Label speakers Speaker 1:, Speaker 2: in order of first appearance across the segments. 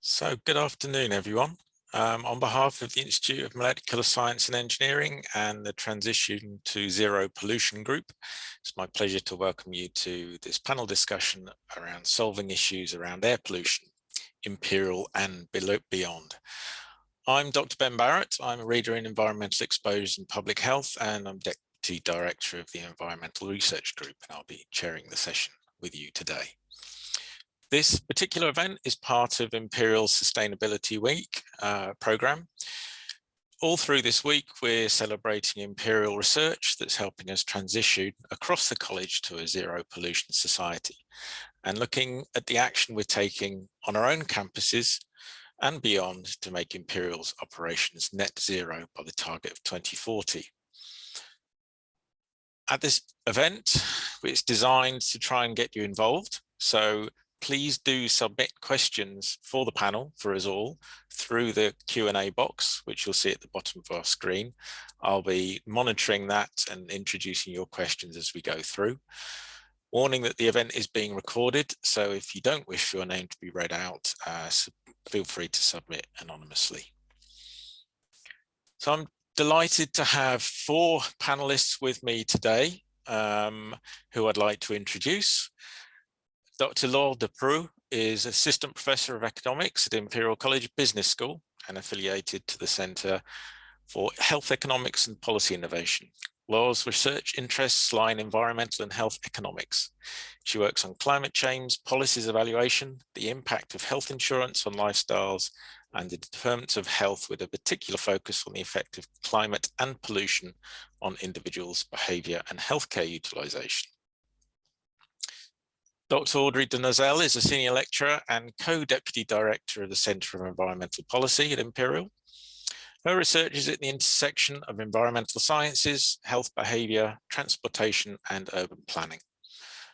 Speaker 1: So good afternoon, everyone. On behalf of the Institute of Molecular Science and Engineering and the Transition to Zero Pollution Group, it's my pleasure to welcome you to this panel discussion around solving issues around air pollution, Imperial and Beyond. I'm Dr. Ben Barratt. I'm a reader in environmental exposure and public health, and I'm Deputy Director of the Environmental Research Group, and I'll be chairing the session with you today. This particular event is part of Imperial's Sustainability Week programme. All through this week, we're celebrating Imperial research that's helping us transition across the college to a zero pollution society, and looking at the action we're taking on our own campuses and beyond to make Imperial's operations net zero by the target of 2040. At this event, it's designed to try and get you involved. So please do submit questions for the panel, for us all, through the Q&A box, which you'll see at the bottom of our screen. I'll be monitoring that and introducing your questions as we go through. Warning that the event is being recorded, so if you don't wish for your name to be read out, feel free to submit anonymously. So I'm delighted to have 4 panelists with me today, who I'd like to introduce. Dr. Laure Depreux is Assistant Professor of Economics at Imperial College Business School and affiliated to the Centre for Health Economics and Policy Innovation. Laure's research interests lie in environmental and health economics. She works on climate change, policies evaluation, the impact of health insurance on lifestyles, and the determinants of health, with a particular focus on the effect of climate and pollution on individuals' behaviour and healthcare utilisation. Dr. Audrey de Nazelle is a Senior Lecturer and Co-Deputy Director of the Centre for Environmental Policy at Imperial. Her research is at the intersection of environmental sciences, health behaviour, transportation and urban planning.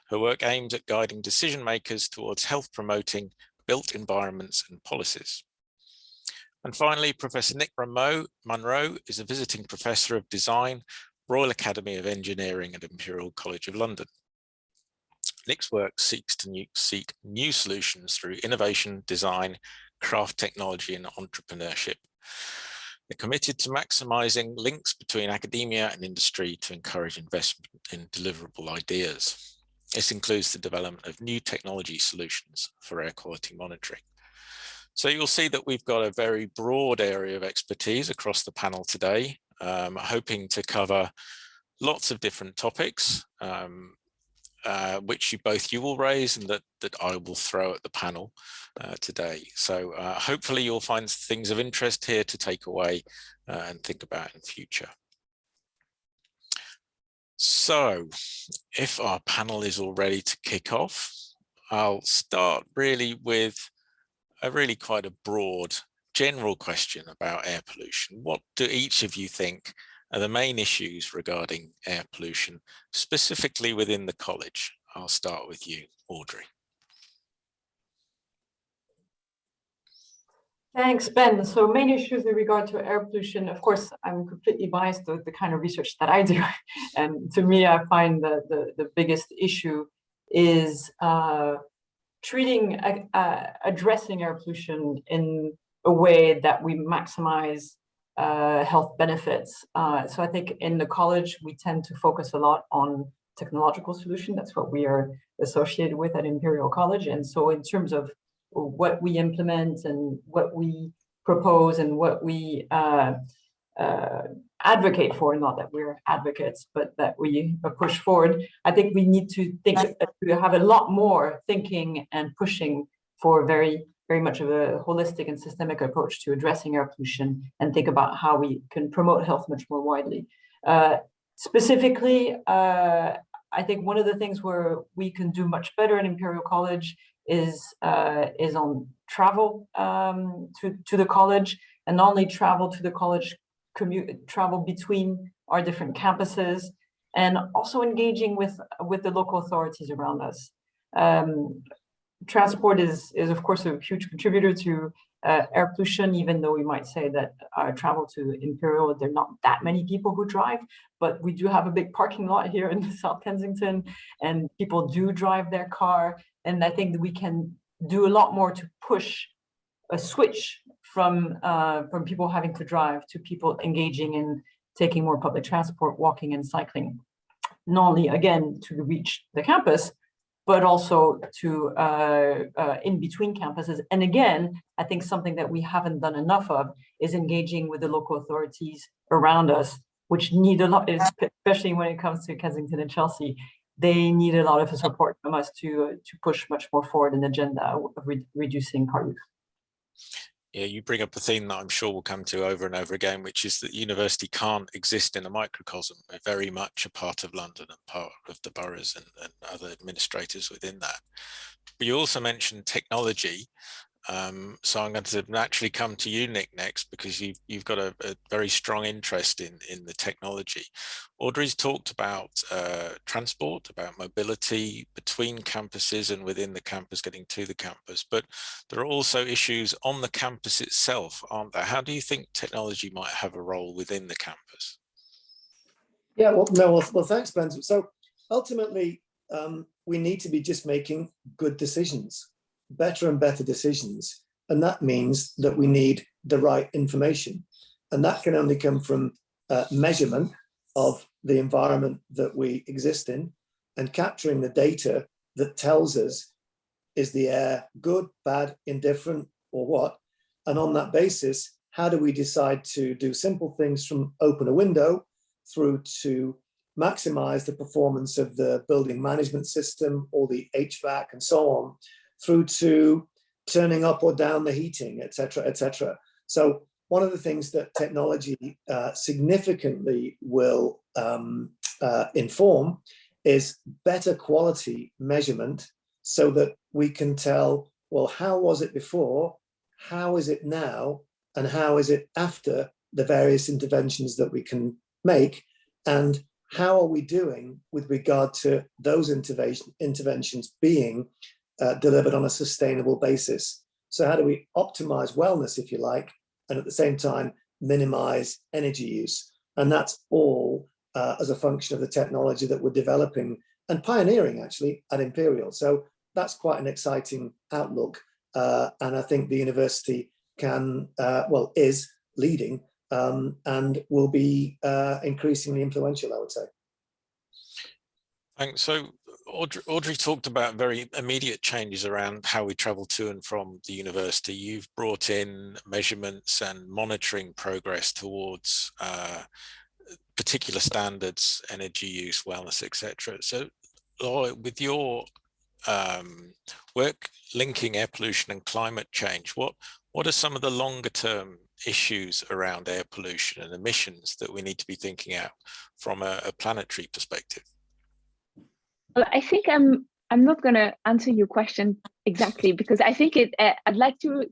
Speaker 1: Her work aims at guiding decision makers towards health promoting built environments and policies. And finally, Professor Nick Munro is a Visiting Professor of Design, Royal Academy of Engineering at Imperial College of London. Nick's work seeks to seek new solutions through innovation, design, craft technology and entrepreneurship. They're committed to maximising links between academia and industry to encourage investment in deliverable ideas. This includes the development of new technology solutions for air quality monitoring. So you'll see that we've got a very broad area of expertise across the panel today, hoping to cover lots of different topics, which you will raise and that I will throw at the panel today. So hopefully you'll find things of interest here to take away and think about in future. So if our panel is all ready to kick off, I'll start really with quite a broad general question about air pollution. What do each of you think are the main issues regarding air pollution, specifically within the college? I'll start with you, Audrey.
Speaker 2: Thanks, Ben. So main issues in regard to air pollution, of course, I'm completely biased with the kind of research that I do. And to me, I find the biggest issue is addressing air pollution in a way that we maximize health benefits. So I think in the college, we tend to focus a lot on technological solution. That's what we are associated with at Imperial College. And so in terms of what we implement and what we propose and what we advocate for, not that we're advocates, but that we push forward. I think we need to think, to have a lot more thinking and pushing for very much of a holistic and systemic approach to addressing air pollution, and think about how we can promote health much more widely. Specifically, I think one of the things where we can do much better in Imperial College is on travel to the college, and not only travel to the college, travel between our different campuses, and also engaging with the local authorities around us. Transport is of course a huge contributor to air pollution, even though we might say that travel to Imperial, there are not that many people who drive, but we do have a big parking lot here in South Kensington, and people do drive their car. And I think that we can do a lot more to push a switch from people having to drive to people engaging in taking more public transport, walking and cycling, not only again to reach the campus, but also to in between campuses. And again, I think something that we haven't done enough of is engaging with the local authorities around us, which need a lot, especially when it comes to Kensington and Chelsea. They need a lot of support from us to push much more forward an agenda of reducing car use.
Speaker 1: Yeah, you bring up a theme that I'm sure we'll come to over and over again, which is that the university can't exist in a microcosm. We're very much a part of London and part of the boroughs and other administrators within that. But you also mentioned technology. So I'm going to naturally come to you, Nick, next, because you've got a very strong interest in the technology. Audrey's talked about transport, about mobility between campuses and within the campus, getting to the campus, but there are also issues on the campus itself, aren't there? How do you think technology might have a role within the campus?
Speaker 3: Yeah, well, thanks, Spencer. So ultimately, we need to be just making good decisions, better and better decisions. And that means that we need the right information. And that can only come from measurement of the environment that we exist in, and capturing the data that tells us, is the air good, bad, indifferent, or what? And on that basis, how do we decide to do simple things from open a window through to maximize the performance of the building management system or the HVAC and so on, through to turning up or down the heating, et cetera, et cetera. So one of the things that technology significantly will inform is better quality measurement, so that we can tell, well, how was it before, how is it now, and how is it after the various interventions that we can make, and how are we doing with regard to those interventions being delivered on a sustainable basis. So how do we optimize wellness, if you like, and at the same time minimize energy use? And that's all as a function of the technology that we're developing and pioneering actually at Imperial. So that's quite an exciting outlook. And I think the university can, is leading and will be increasingly influential, I would say.
Speaker 1: Thanks. So Audrey talked about very immediate changes around how we travel to and from the university. You've brought in measurements and monitoring progress towards particular standards, energy use, wellness, etc. So with your work linking air pollution and climate change, what are some of the longer term issues around air pollution and emissions that we need to be thinking out from a planetary perspective?
Speaker 4: Well, I think I'm not going to answer your question exactly, because I think I'd like to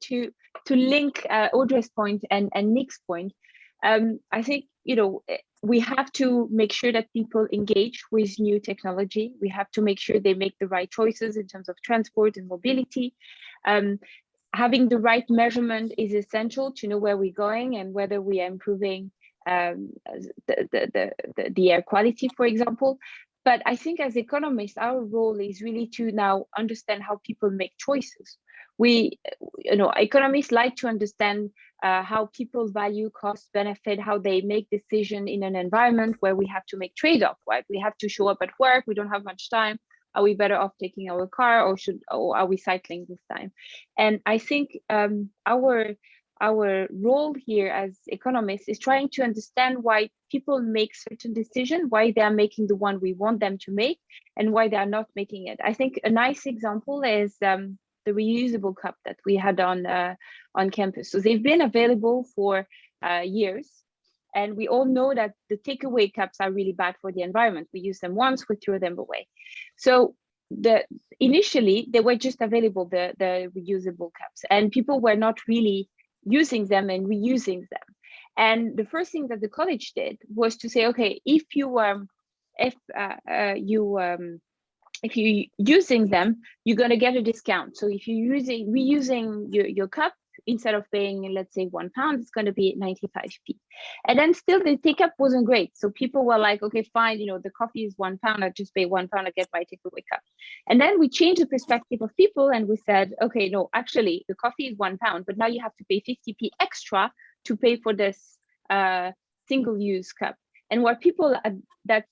Speaker 4: link Audrey's point and Nick's point. I think, we have to make sure that people engage with new technology. We have to make sure they make the right choices in terms of transport and mobility. Having the right measurement is essential to know where we're going and whether we are improving the air quality, for example. But I think as economists, our role is really to now understand how people make choices. Economists like to understand how people value cost benefit, how they make decisions in an environment where we have to make trade-off, right? We have to show up at work, we don't have much time. Are we better off taking our car, or are we cycling this time? And I think our our role here as economists is trying to understand why people make certain decisions, why they are making the one we want them to make, and why they are not making it. I think a nice example is the reusable cup that we had on campus. So they've been available for years, and we all know that the takeaway cups are really bad for the environment. We use them once, we throw them away. So initially they were just available, the reusable cups, and people were not really using them and reusing them. And the first thing that the college did was to say, okay, if you're using them, you're going to get a discount. So if you're reusing your cup, instead of paying, let's say, £1, it's going to be 95p. And then still the take up wasn't great. So people were like, okay, fine, the coffee is £1, I just pay £1, I get my takeaway cup. And then we changed the perspective of people and we said, okay, no, actually the coffee is £1, but now you have to pay 50p extra to pay for this single-use cup. And what people at that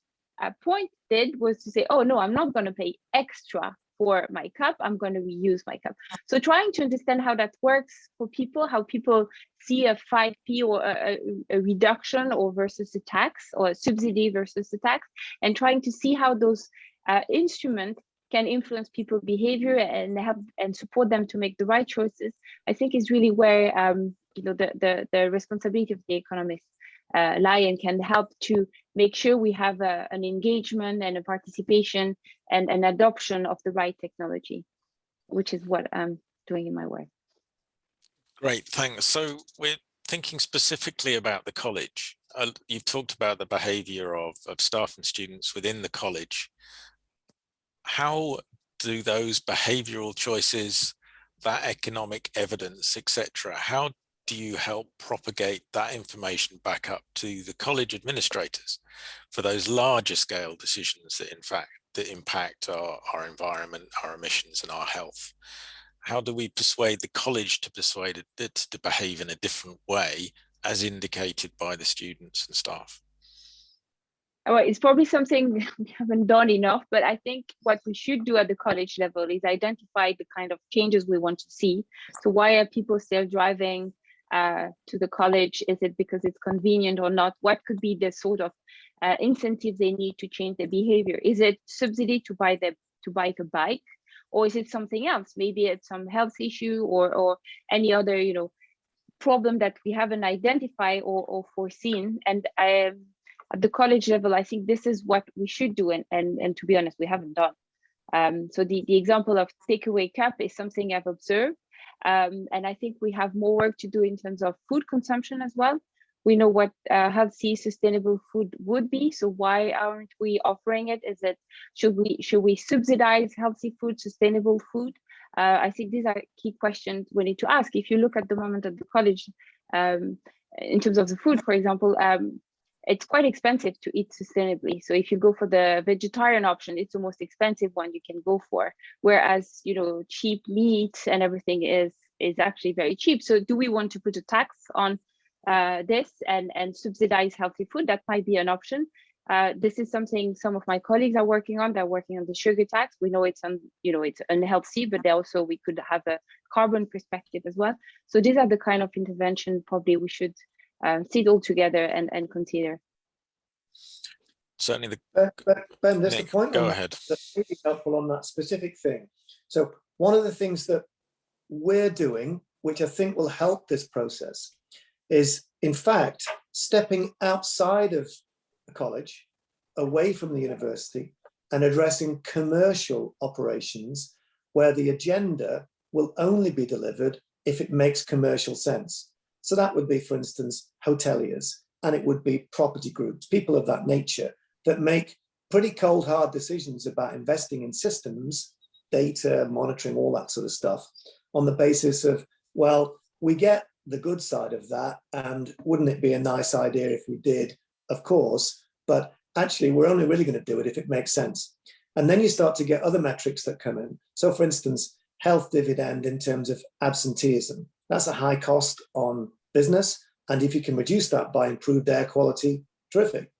Speaker 4: point did was to say, oh no, I'm not going to pay extra for my cup, I'm going to reuse my cup. So trying to understand how that works for people, how people see a 5p or a reduction or versus a tax, or a subsidy versus a tax, and trying to see how those instruments can influence people's behavior and help and support them to make the right choices, I think is really where the responsibility of the economists lie, and can help to make sure we have an engagement and a participation and an adoption of the right technology, which is what I'm doing in my work.
Speaker 1: Great, thanks. So we're thinking specifically about the college. You've talked about the behaviour of staff and students within the college. How do those behavioural choices, that economic evidence, etc., how do you help propagate that information back up to the college administrators for those larger scale decisions that impact our environment, our emissions and our health? How do we persuade the college to persuade it to behave in a different way as indicated by the students and staff?
Speaker 4: Well, it's probably something we haven't done enough, but I think what we should do at the college level is identify the kind of changes we want to see. So why are people still driving to the college? Is it because it's convenient or not? What could be the sort of incentives they need to change their behavior? Is it subsidy to buy a bike, or is it something else? Maybe it's some health issue or any other problem that we haven't identified or foreseen. And at the college level, I think this is what we should do, and to be honest, we haven't done. So the example of takeaway cup is something I've observed. And I think we have more work to do in terms of food consumption as well. We know what healthy, sustainable food would be. So why aren't we offering it? Should we subsidize healthy food, sustainable food? I think these are key questions we need to ask. If you look at the moment at the college, in terms of the food, for example, it's quite expensive to eat sustainably. So if you go for the vegetarian option, it's the most expensive one you can go for. Whereas, cheap meat and everything is actually very cheap. So do we want to put a tax on this and subsidize healthy food? That might be an option. This is something some of my colleagues are working on. They're working on the sugar tax. We know it's unhealthy, but also we could have a carbon perspective as well. So these are the kind of intervention probably we should sit all together and consider.
Speaker 1: Certainly.
Speaker 3: Ben, there's a point
Speaker 1: go ahead.
Speaker 3: That's really helpful on that specific thing. So one of the things that we're doing, which I think will help this process, is in fact stepping outside of the college, away from the university, and addressing commercial operations where the agenda will only be delivered if it makes commercial sense. So that would be, for instance, hoteliers, and it would be property groups, people of that nature that make pretty cold, hard decisions about investing in systems, data, monitoring, all that sort of stuff, on the basis of, well, we get the good side of that, and wouldn't it be a nice idea if we did? Of course, but actually we're only really going to do it if it makes sense. And then you start to get other metrics that come in. So for instance, health dividend in terms of absenteeism. That's a high cost on business. And if you can reduce that by improved air quality, terrific.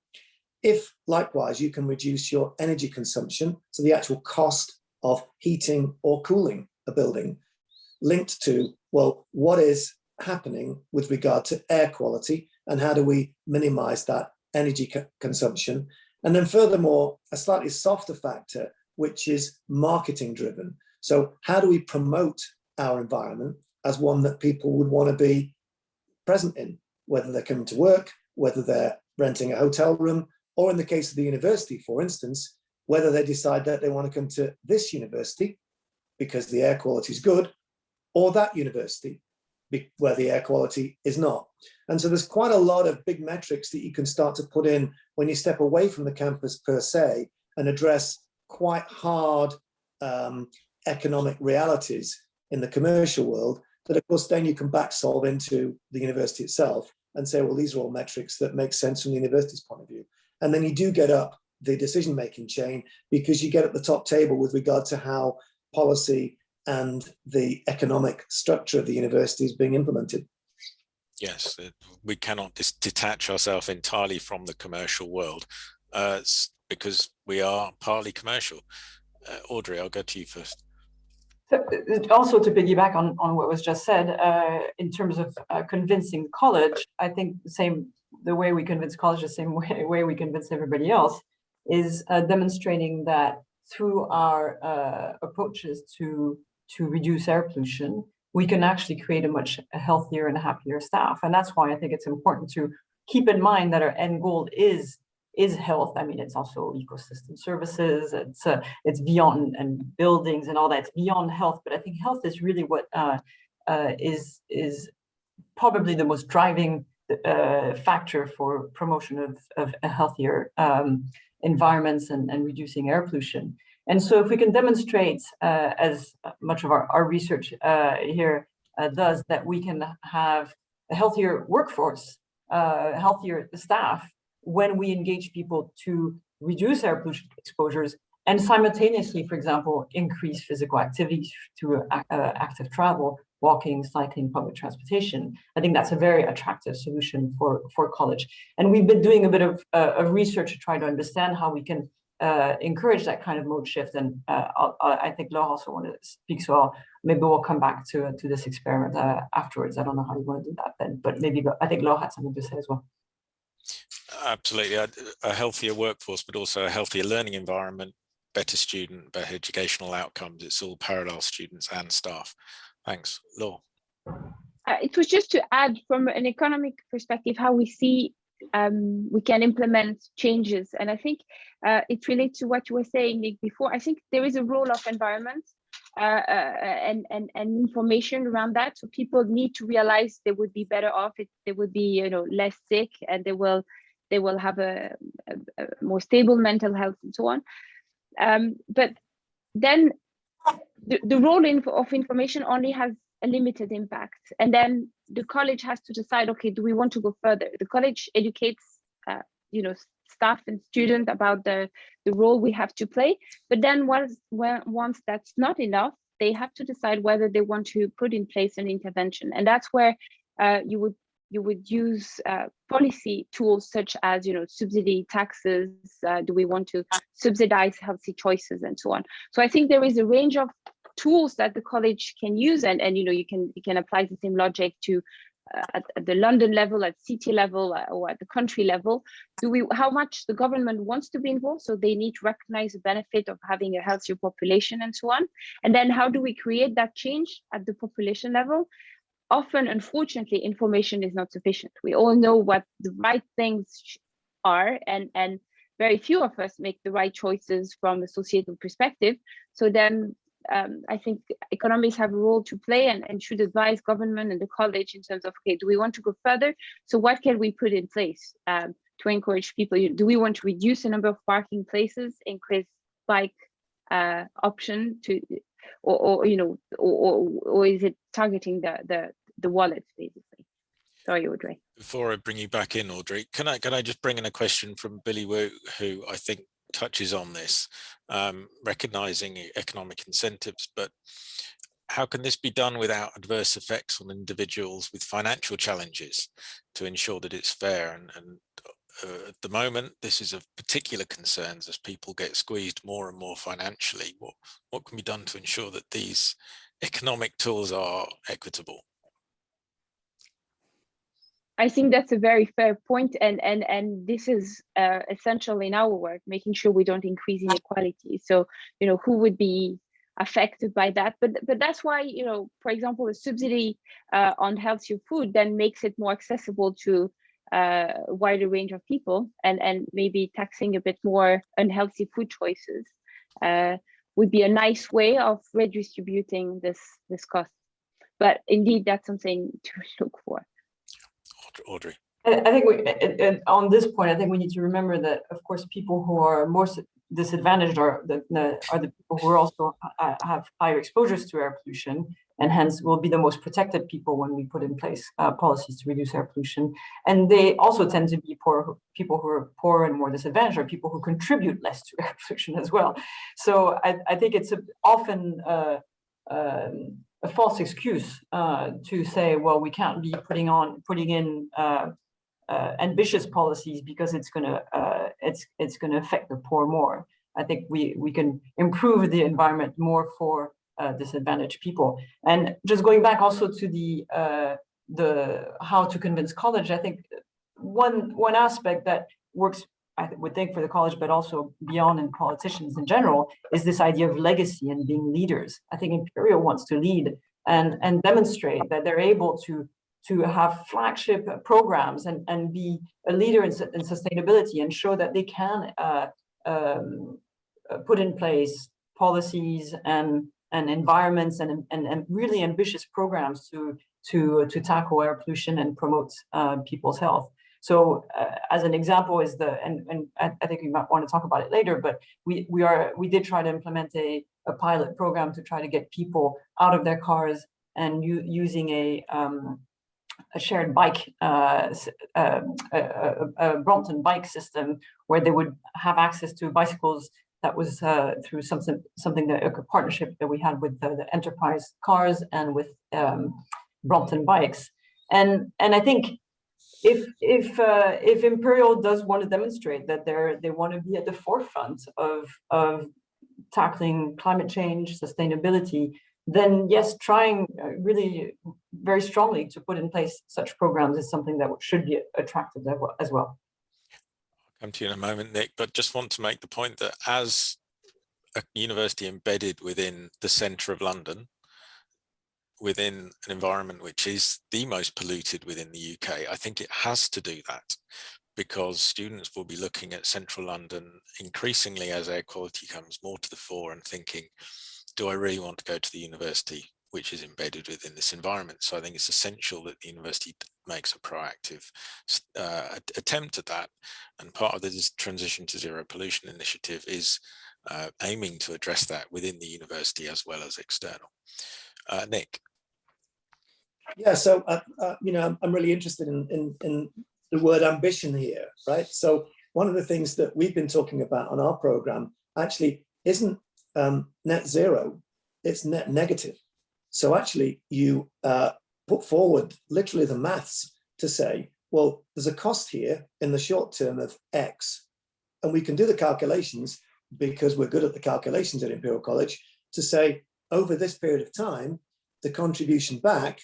Speaker 3: If likewise, you can reduce your energy consumption, so the actual cost of heating or cooling a building, linked to, well, what is happening with regard to air quality and how do we minimize that energy consumption. And then furthermore, a slightly softer factor, which is marketing driven. So how do we promote our environment as one that people would want to be present in, whether they're coming to work, whether they're renting a hotel room, or in the case of the university, for instance, whether they decide that they want to come to this university because the air quality is good, or that university where the air quality is not. And so there's quite a lot of big metrics that you can start to put in when you step away from the campus per se and address quite hard economic realities in the commercial world that, of course, then you can back solve into the university itself and say, well, these are all metrics that make sense from the university's point of view. And then you do get up the decision-making chain because you get at the top table with regard to how policy and the economic structure of the university is being implemented.
Speaker 1: Yes, we cannot detach ourselves entirely from the commercial world because we are partly commercial. Audrey, I'll go to you first.
Speaker 2: So also to piggyback on what was just said, in terms of convincing college, I think the way we convince college, the same way we convince everybody else, is demonstrating that through our approaches to reduce air pollution, we can actually create a much healthier and happier staff. And that's why I think it's important to keep in mind that our end goal is health. I mean, it's also ecosystem services, it's beyond, and buildings and all that, it's beyond health. But I think health is really what is probably the most driving factor for promotion of a healthier environments and reducing air pollution. And so if we can demonstrate, as much of our research here does, that we can have a healthier workforce, healthier staff, when we engage people to reduce air pollution exposures and simultaneously, for example, increase physical activity through active travel, walking, cycling, public transportation, I think that's a very attractive solution for college. And we've been doing a bit of research to try to understand how we can encourage that kind of mode shift. And I think Laura also wanted to speak, so maybe we'll come back to this experiment afterwards. I don't know how you want to do that then, but maybe I think Laura had something to say as well.
Speaker 1: Absolutely, a healthier workforce, but also a healthier learning environment, better better educational outcomes. It's all parallel students and staff. Thanks, Laura.
Speaker 4: It was just to add from an economic perspective how we see we can implement changes. And I think it relates to what you were saying, Nick, before. I think there is a role of environment and information around that. So people need to realize they would be better off if they would be, less sick, and they will have a more stable mental health and so on. But then the role of information only has a limited impact, and then the college has to decide, okay, do we want to go further? The college educates staff and students about the role we have to play, but then once that's not enough, they have to decide whether they want to put in place an intervention. And that's where you would use policy tools such as subsidy, taxes. Do we want to subsidize healthy choices and so on? So I think there is a range of tools that the college can use, and you can apply the same logic to at the London level, at city level, or at the country level. How much the government wants to be involved, so they need to recognize the benefit of having a healthier population and so on. And then how do we create that change at the population level? Often, unfortunately, information is not sufficient. We all know what the right things are, and very few of us make the right choices from a societal perspective. So then I think economists have a role to play and should advise government and the college in terms of, okay, do we want to go further? So what can we put in place to encourage people? Do we want to reduce the number of parking places, increase bike option to, or is it targeting the wallets basically? Sorry, Audrey.
Speaker 1: Before I bring you back in, Audrey, can I just bring in a question from Billy Wu, who I think touches on this, recognizing economic incentives, but how can this be done without adverse effects on individuals with financial challenges to ensure that it's fair? And at the moment, this is of particular concerns as people get squeezed more and more financially. What can be done to ensure that these economic tools are equitable?
Speaker 4: I think that's a very fair point, and this is essential in our work, making sure we don't increase inequality. So, you know, who would be affected by that? But that's why, you know, for example, a subsidy on healthier food then makes it more accessible to a wider range of people, and maybe taxing a bit more unhealthy food choices would be a nice way of redistributing this cost. But indeed, that's something to look for.
Speaker 1: Audrey.
Speaker 2: I think on this point, I think we need to remember that, of course, people who are more disadvantaged are the people who are also have higher exposures to air pollution, and hence will be the most protected people when we put in place policies to reduce air pollution. And they also tend to be people who are poor and more disadvantaged are people who contribute less to air pollution as well. So I think it's often a false excuse to say, well, we can't be putting in ambitious policies because it's going to affect the poor more. I think we can improve the environment more for disadvantaged people. And just going back also to the how to convince college, I think one aspect that works, I would think, for the college, but also beyond in politicians in general, is this idea of legacy and being leaders. I think Imperial wants to lead and demonstrate that they're able to have flagship programs and be a leader in sustainability and show that they can put in place policies and environments and really ambitious programs to tackle air pollution and promote people's health. So as an example is and I think we might want to talk about it later, but we did try to implement a pilot program to try to get people out of their cars and using a shared bike, a Brompton bike system, where they would have access to bicycles. That was through something that a partnership that we had with the Enterprise cars and with Brompton bikes. And I think if Imperial does want to demonstrate that they want to be at the forefront of tackling climate change, sustainability, then yes, trying really very strongly to put in place such programs is something that should be attractive as well.
Speaker 1: I'll come to you in a moment, Nick, but just want to make the point that as a university embedded within the centre of London, within an environment which is the most polluted within the UK, I think it has to do that, because students will be looking at central London increasingly as air quality comes more to the fore and thinking, do I really want to go to the university which is embedded within this environment? So I think it's essential that the university makes a proactive attempt at that. And part of this transition to zero pollution initiative is aiming to address that within the university as well as external. Nick.
Speaker 3: Yeah, so I'm really interested in the word ambition here, right? So one of the things that we've been talking about on our program actually isn't net zero, it's net negative. So actually you put forward literally the maths to say, well, there's a cost here in the short term of X, and we can do the calculations because we're good at the calculations at Imperial College to say over this period of time, the contribution back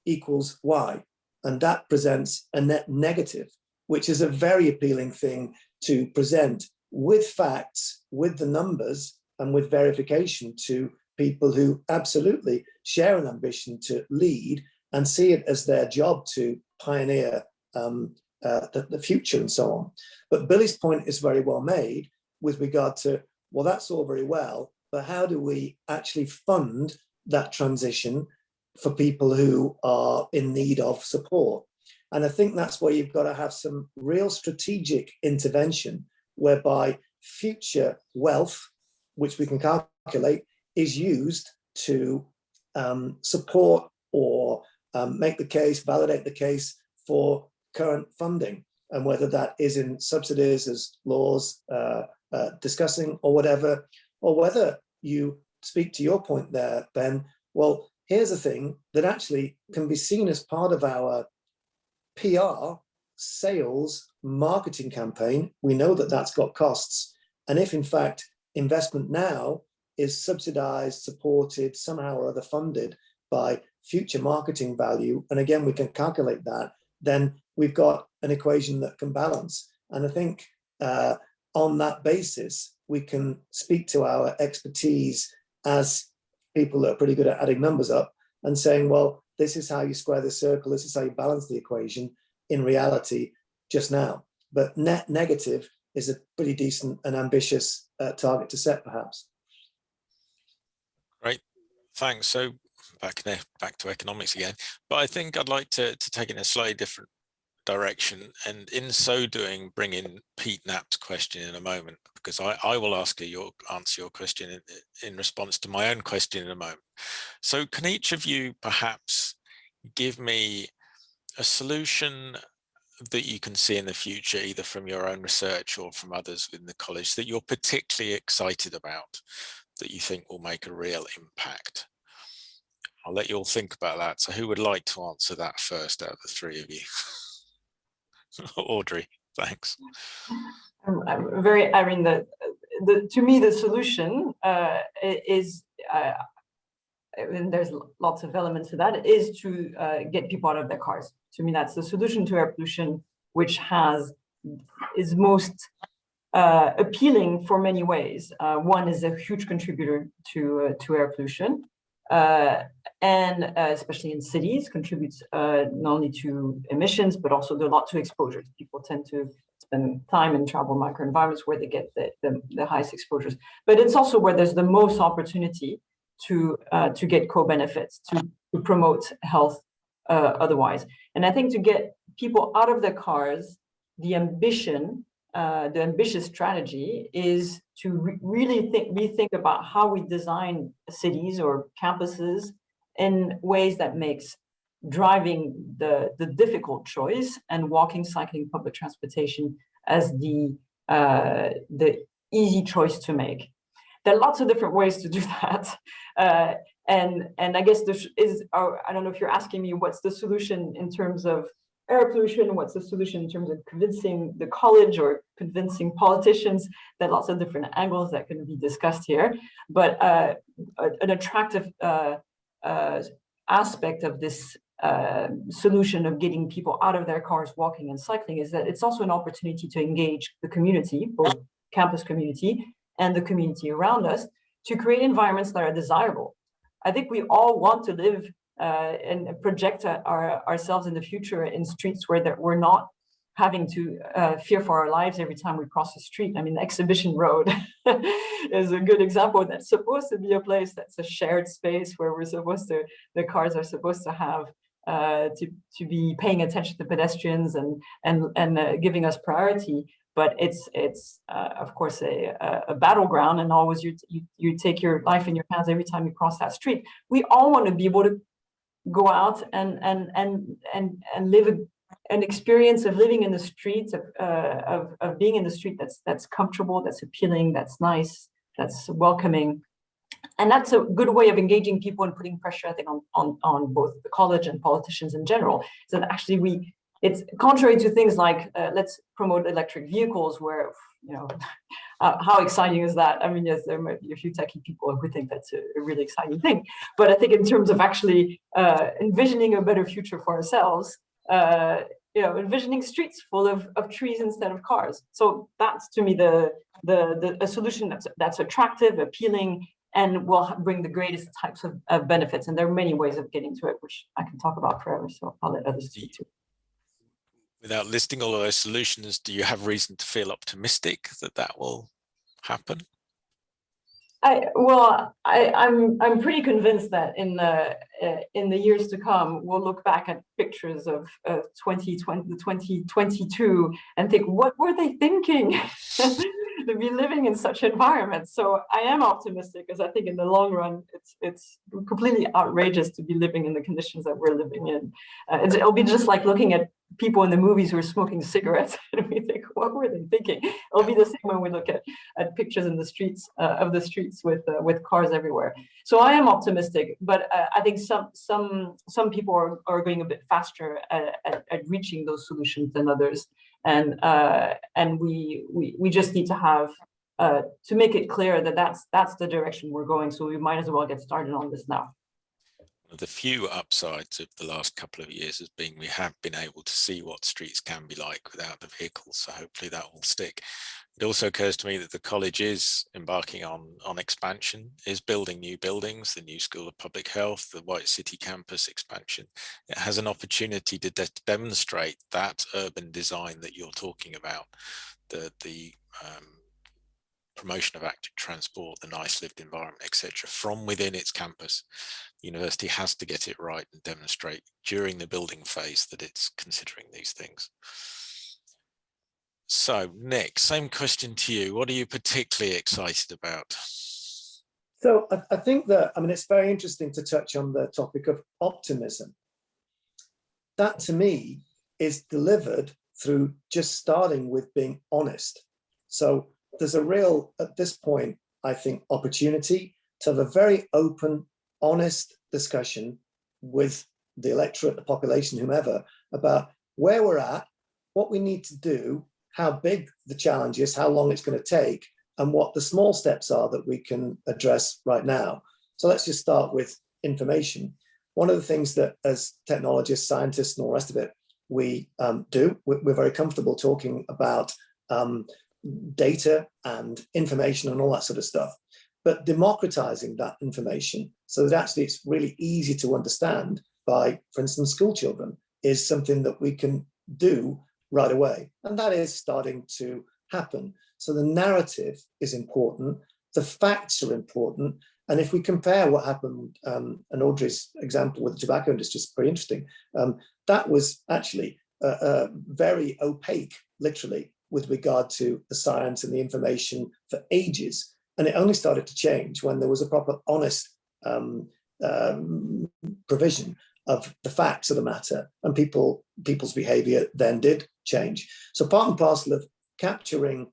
Speaker 3: equals Y, and that presents a net negative, which is a very appealing thing to present with facts, with the numbers, and with verification to people who absolutely share an ambition to lead and see it as their job to pioneer the future and so on. But Billy's point is very well made with regard to, well, that's all very well, but how do we actually fund that transition for people who are in need of support? And I think that's where you've got to have some real strategic intervention whereby future wealth, which we can calculate, is used to support or make the case, validate the case for current funding, and whether that is in subsidies as laws discussing or whatever, or whether you speak to your point there, Ben, well, here's a thing that actually can be seen as part of our PR, sales, marketing campaign. We know that that's got costs. And if in fact investment now is subsidized, supported, somehow or other funded by future marketing value, and again, we can calculate that, then we've got an equation that can balance. And I think on that basis, we can speak to our expertise as people that are pretty good at adding numbers up and saying, well, this is how you square the circle, this is how you balance the equation in reality just now. But net negative is a pretty decent and ambitious target to set, perhaps.
Speaker 1: Great, thanks. So back to economics again, but I think I'd like to take it in a slightly different direction, and in so doing bring in Pete Knapp's question in a moment, because I will answer your question in response to my own question in a moment. So can each of you perhaps give me a solution that you can see in the future, either from your own research or from others within the college, that you're particularly excited about, that you think will make a real impact? I'll let you all think about that. So who would like to answer that first out of the three of you? Audrey, thanks.
Speaker 2: I'm very, I mean, to me, the solution is, and there's lots of elements to that, is to get people out of their cars. To me, that's the solution to air pollution, which is most appealing for many ways. One is a huge contributor to air pollution, and especially in cities, contributes not only to emissions, but also a lot to exposures. People tend to spend time in travel microenvironments where they get the highest exposures. But it's also where there's the most opportunity to get co-benefits, to promote health otherwise. And I think to get people out of their cars, the ambitious strategy is to really rethink about how we design cities or campuses in ways that makes driving the difficult choice and walking, cycling, public transportation as the easy choice to make. There are lots of different ways to do that. And I guess I don't know if you're asking me what's the solution in terms of air pollution, what's the solution in terms of convincing the college or convincing politicians. There are lots of different angles that can be discussed here. But an attractive aspect of this solution of getting people out of their cars, walking and cycling, is that it's also an opportunity to engage the community, both campus community and the community around us, to create environments that are desirable. I think we all want to live and project ourselves in the future in streets where we're not having to fear for our lives every time we cross the street. I mean, Exhibition Road is a good example. That's supposed to be a place that's a shared space where the cars are supposed to have to be paying attention to pedestrians and giving us priority. But it's of course a battleground, and always you take your life in your hands every time you cross that street. We all want to be able to go out and live an experience of living in the streets, of being in the street that's comfortable, that's appealing, that's nice, that's welcoming. And that's a good way of engaging people and putting pressure, I think, on both the college and politicians in general. So that actually it's contrary to things like let's promote electric vehicles, where, you know, how exciting is that? I mean, yes, there might be a few techie people who think that's a really exciting thing. But I think in terms of actually envisioning a better future for ourselves, you know, envisioning streets full of trees instead of cars. So that's, to me, a solution that's attractive, appealing, and will bring the greatest types of benefits. And there are many ways of getting to it, which I can talk about forever. So I'll let others speak too.
Speaker 1: Without listing all of those solutions, do you have reason to feel optimistic that will happen?
Speaker 2: I'm pretty convinced that in the years to come, we'll look back at pictures of 2022 and think, what were they thinking to be living in such environments? So I am optimistic, because I think in the long run, it's completely outrageous to be living in the conditions that we're living in. It'll be just like looking at people in the movies who are smoking cigarettes, and we think, what were they thinking? It'll be the same when we look at pictures in the streets with cars everywhere. So I am optimistic, but I think some people are going a bit faster at reaching those solutions than others, and we just need to have to make it clear that that's the direction we're going. So we might as well get started on this now.
Speaker 1: One of the few upsides of the last couple of years has been we have been able to see what streets can be like without the vehicles, so hopefully that will stick. It also occurs to me that the college is embarking on expansion, is building new buildings, the new School of Public Health, the White City campus expansion. It has an opportunity to demonstrate that urban design that you're talking about, the promotion of active transport, the nice lived environment, etc., from within its campus. The university has to get it right and demonstrate during the building phase that it's considering these things. So, Nick, same question to you. What are you particularly excited about?
Speaker 3: So I think that, I mean, it's very interesting to touch on the topic of optimism. That to me is delivered through just starting with being honest. So there's a real, at this point, I think, opportunity to have a very open, honest discussion with the electorate, the population, whomever, about where we're at, what we need to do, how big the challenge is, how long it's going to take, and what the small steps are that we can address right now. So let's just start with information. One of the things that as technologists, scientists, and all the rest of it, we do, we're very comfortable talking about data and information and all that sort of stuff, but democratizing that information so that actually it's really easy to understand by, for instance, school children is something that we can do right away. And that is starting to happen. So the narrative is important, the facts are important. And if we compare what happened, and Audrey's example with the tobacco industry is pretty interesting, that was actually very opaque, literally, with regard to the science and the information for ages. And it only started to change when there was a proper honest provision of the facts of the matter, and people's behavior then did change. So part and parcel of capturing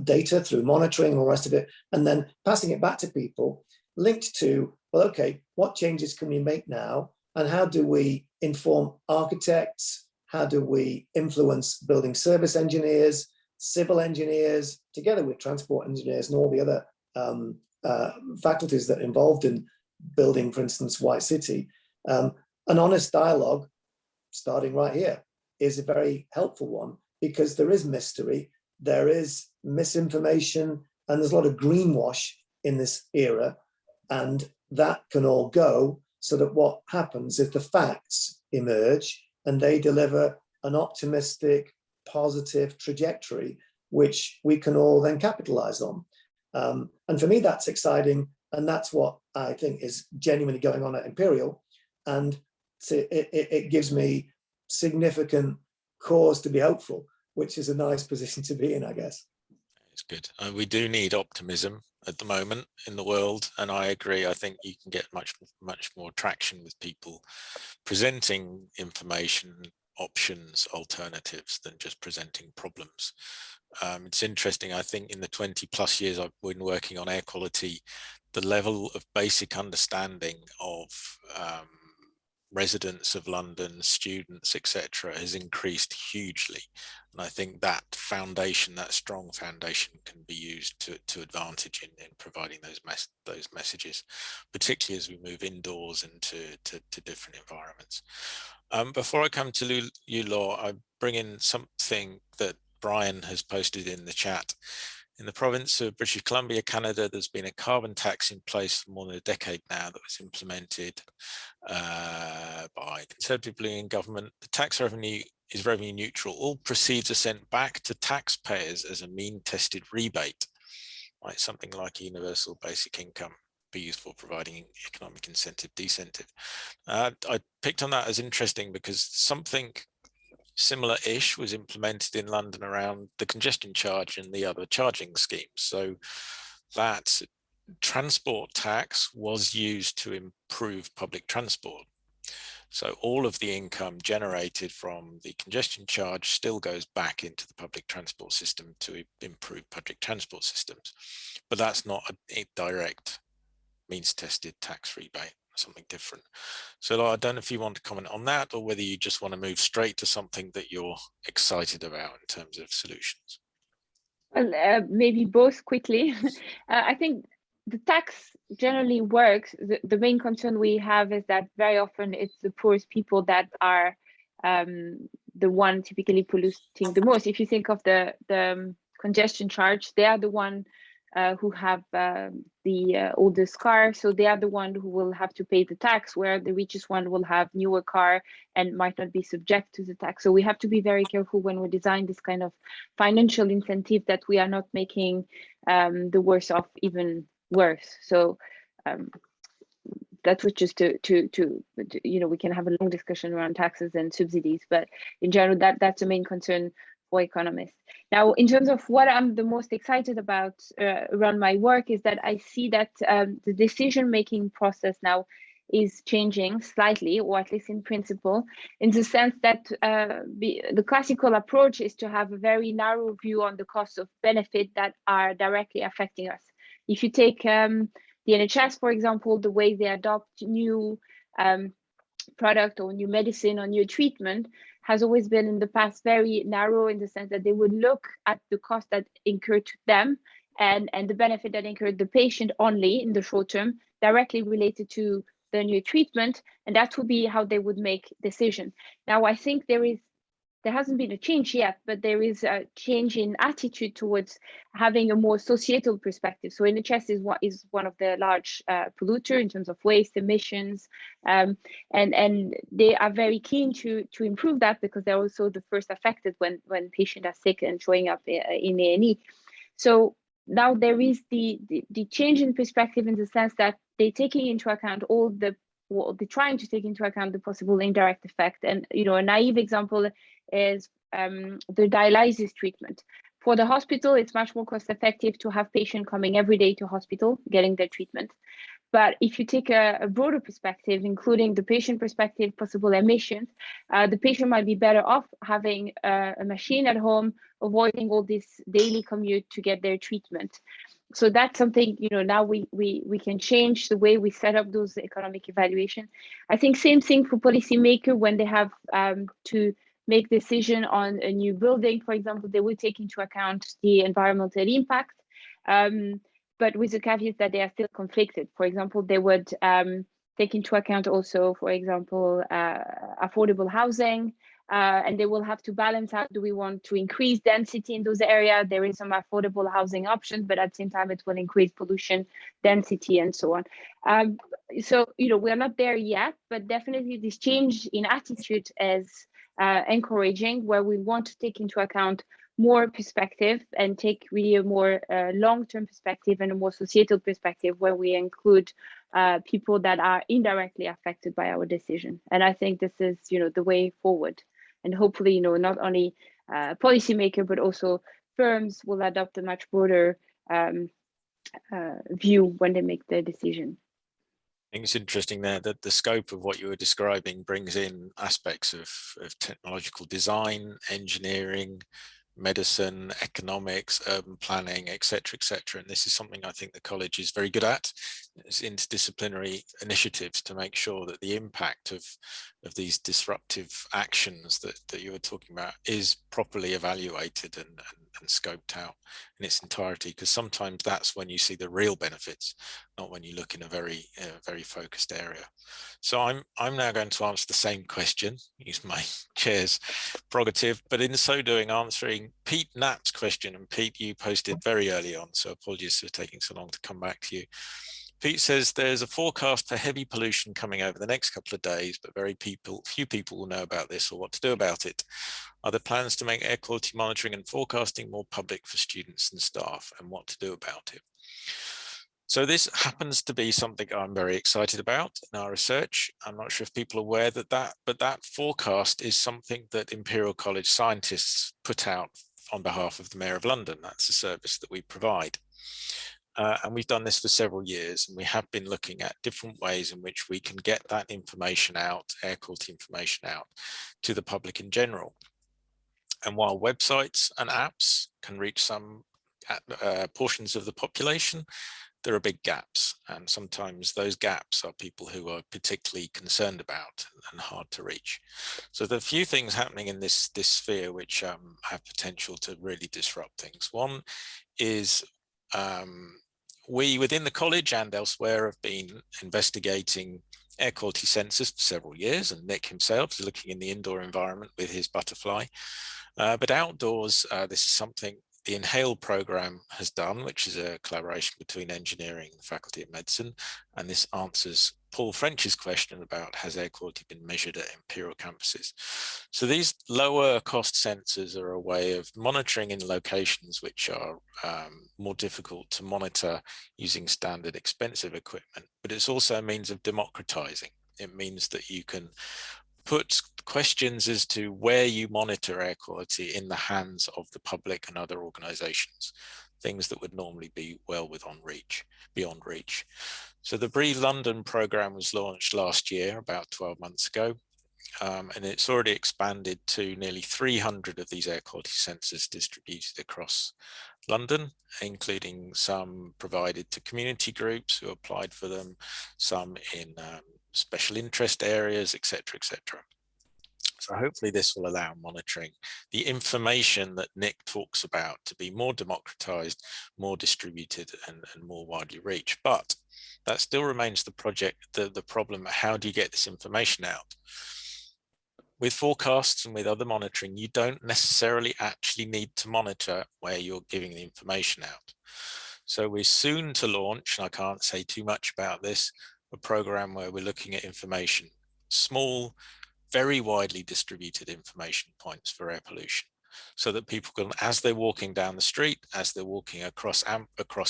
Speaker 3: data through monitoring and all the rest of it, and then passing it back to people, linked to, well, okay, what changes can we make now? And how do we inform architects? How do we influence building service engineers, civil engineers, together with transport engineers and all the other faculties that are involved in building, for instance, White City? An honest dialogue, starting right here, is a very helpful one, because there is mystery, there is misinformation, and there's a lot of greenwash in this era, and that can all go so that what happens if the facts emerge and they deliver an optimistic, positive trajectory, which we can all then capitalize on. And for me, that's exciting. And that's what I think is genuinely going on at Imperial. And it gives me significant cause to be hopeful, which is a nice position to be in, I guess.
Speaker 1: It's good. We do need optimism at the moment in the world, and I agree. I think you can get much more traction with people presenting information, options, alternatives, than just presenting problems. It's interesting. I think in the 20+ years I've been working on air quality, the level of basic understanding of residents of London, students, etc., has increased hugely. And I think that foundation, that strong foundation, can be used to advantage in providing those messages, particularly as we move indoors into different environments. Before I come to you, Law, I bring in something that Brian has posted in the chat. In the province of British Columbia, Canada, there's been a carbon tax in place for more than a decade now that was implemented by Conservative Leaning government. The tax revenue is revenue neutral. All proceeds are sent back to taxpayers as a mean-tested rebate, like something like a universal basic income, be used for providing economic incentive. I picked on that as interesting because something similar-ish was implemented in London around the congestion charge and the other charging schemes. So that transport tax was used to improve public transport. So all of the income generated from the congestion charge still goes back into the public transport system to improve public transport systems. But that's not a direct means-tested tax rebate, something different. So I don't know if you want to comment on that, or whether you just want to move straight to something that you're excited about in terms of solutions.
Speaker 4: Well, maybe both quickly. I think the tax generally works. The main concern we have is that very often it's the poorest people that are the one typically polluting the most. If you think of the congestion charge, they are the one who have the oldest car, so they are the one who will have to pay the tax, where the richest one will have newer car and might not be subject to the tax. So we have to be very careful when we design this kind of financial incentive that we are not making the worse off even worse. So that was just to we can have a long discussion around taxes and subsidies, but in general that's the main concern for economists. Now, in terms of what I'm the most excited about around my work is that I see that the decision-making process now is changing slightly, or at least in principle, in the sense that the classical approach is to have a very narrow view on the costs of benefit that are directly affecting us. If you take the NHS, for example, the way they adopt new product or new medicine or new treatment has always been in the past very narrow, in the sense that they would look at the cost that incurred to them and the benefit that incurred the patient only in the short term, directly related to the new treatment, and that would be how they would make decision. Now, I think there hasn't been a change yet, but there is a change in attitude towards having a more societal perspective. So NHS is one of the large polluter in terms of waste emissions, and they are very keen to improve that, because they're also the first affected when patients are sick and showing up in A&E. So now there is the change in perspective, in the sense that they're taking into account they're trying to take into account the possible indirect effect. And a naive example is the dialysis treatment. For the hospital, it's much more cost effective to have patients coming every day to hospital getting their treatment. But if you take a broader perspective, including the patient perspective, possible emissions, the patient might be better off having a machine at home, avoiding all this daily commute to get their treatment. So that's something, now we can change the way we set up those economic evaluation. I think same thing for policymakers when they have to make decision on a new building, for example, they will take into account the environmental impact, but with the caveat that they are still conflicted. For example, they would take into account also, for example, affordable housing, and they will have to balance out, do we want to increase density in those areas? There is some affordable housing options, but at the same time, it will increase pollution density and so on. So, we are not there yet, but definitely this change in attitude is encouraging, where we want to take into account more perspective and take really a more long-term perspective and a more societal perspective, where we include people that are indirectly affected by our decision. And I think this is, the way forward. And hopefully, not only policymaker, but also firms will adopt a much broader view when they make their decision.
Speaker 1: I think it's interesting there that the scope of what you were describing brings in aspects of technological design, engineering, medicine, economics, urban planning, etc., etc. And this is something I think the college is very good at. It's interdisciplinary initiatives to make sure that the impact of these disruptive actions that you were talking about is properly evaluated and scoped out in its entirety, because sometimes that's when you see the real benefits, not when you look in a very focused area. So I'm now going to answer the same question, use my chair's prerogative, but in so doing answering Pete Knapp's question. And Pete, you posted very early on, so apologies for taking so long to come back to you. Pete says there's a forecast for heavy pollution coming over the next couple of days, but few people will know about this or what to do about it. Are there plans to make air quality monitoring and forecasting more public for students and staff, and what to do about it? So this happens to be something I'm very excited about in our research. I'm not sure if people are aware but that forecast is something that Imperial College scientists put out on behalf of the Mayor of London. That's a service that we provide. And we've done this for several years, and we have been looking at different ways in which we can get that information out, air quality information out, to the public in general. And while websites and apps can reach some portions of the population, there are big gaps, and sometimes those gaps are people who are particularly concerned about and hard to reach. So there are a few things happening in this sphere which have potential to really disrupt things. One is We within the college and elsewhere have been investigating air quality sensors for several years, and Nick himself is looking in the indoor environment with his butterfly. But outdoors, this is something the Inhale program has done, which is a collaboration between engineering and the Faculty of Medicine. And this answers Paul French's question about has air quality been measured at Imperial campuses. So these lower cost sensors are a way of monitoring in locations which are more difficult to monitor using standard expensive equipment, but it's also a means of democratizing. It means that you can put questions as to where you monitor air quality in the hands of the public and other organizations, things that would normally be well beyond reach. So the Breathe London program was launched last year, about 12 months ago, and it's already expanded to nearly 300 of these air quality sensors distributed across London, including some provided to community groups who applied for them, some in special interest areas, etc., etc. So hopefully this will allow monitoring the information that Nick talks about to be more democratized, more distributed, and more widely reached. But that still remains the problem. How do you get this information out? With forecasts and with other monitoring, you don't necessarily actually need to monitor where you're giving the information out. So we're soon to launch, and I can't say too much about this, a program where we're looking at information, small, very widely distributed information points for air pollution, so that people can, as they're walking down the street, as they're walking across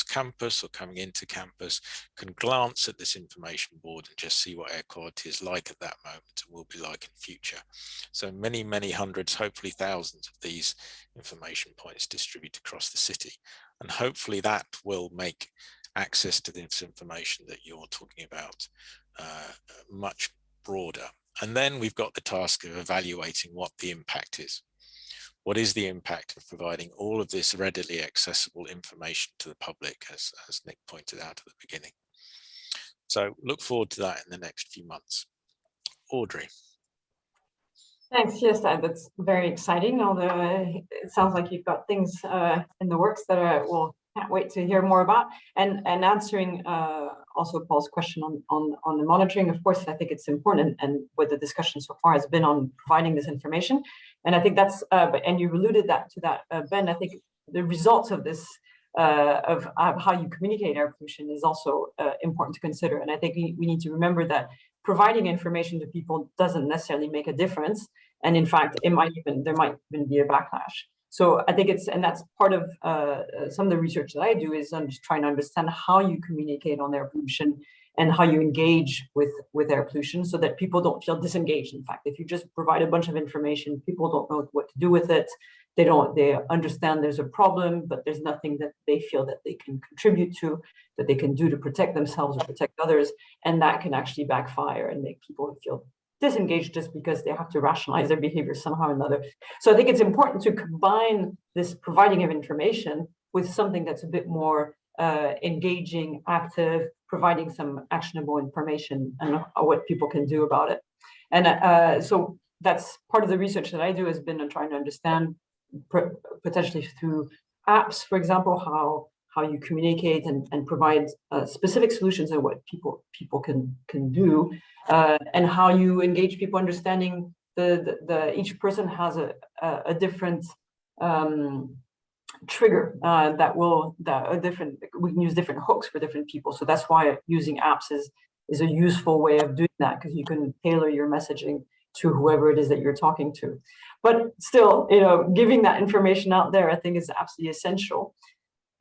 Speaker 1: campus or coming into campus, can glance at this information board and just see what air quality is like at that moment and will be like in future. So many, many hundreds, hopefully thousands of these information points distributed across the city. And hopefully that will make access to this information that you're talking about much broader. And then we've got the task of evaluating what the impact is. What is the impact of providing all of this readily accessible information to the public, as Nick pointed out at the beginning? So look forward to that in the next few months. Audrey.
Speaker 2: Thanks. Yes, that's very exciting. Although it sounds like you've got things in the works that we'll can't wait to hear more about. And answering also Paul's question on the monitoring, of course, I think it's important, and what the discussion so far has been on providing this information. And I think that's, and you alluded to that, Ben, I think the results of this, of how you communicate air pollution is also important to consider. And I think we need to remember that providing information to people doesn't necessarily make a difference. And in fact, there might even be a backlash. So I think and that's part of some of the research that I do, is I'm just trying to understand how you communicate on air pollution and how you engage with air pollution, so that people don't feel disengaged. In fact, if you just provide a bunch of information, people don't know what to do with it. They understand there's a problem, but there's nothing that they feel that they can contribute to, that they can do to protect themselves or protect others. And that can actually backfire and make people feel disengaged just because they have to rationalize their behavior somehow or another. So I think it's important to combine this providing of information with something that's a bit more engaging, active, providing some actionable information and what people can do about it. And so that's part of the research that I do, has been trying to understand potentially through apps, for example, how you communicate and provide specific solutions and what people can do, and how you engage people, understanding each person has a different trigger we can use different hooks for different people. So that's why using apps is a useful way of doing that, because you can tailor your messaging to whoever it is that you're talking to. But still, giving that information out there, I think, is absolutely essential.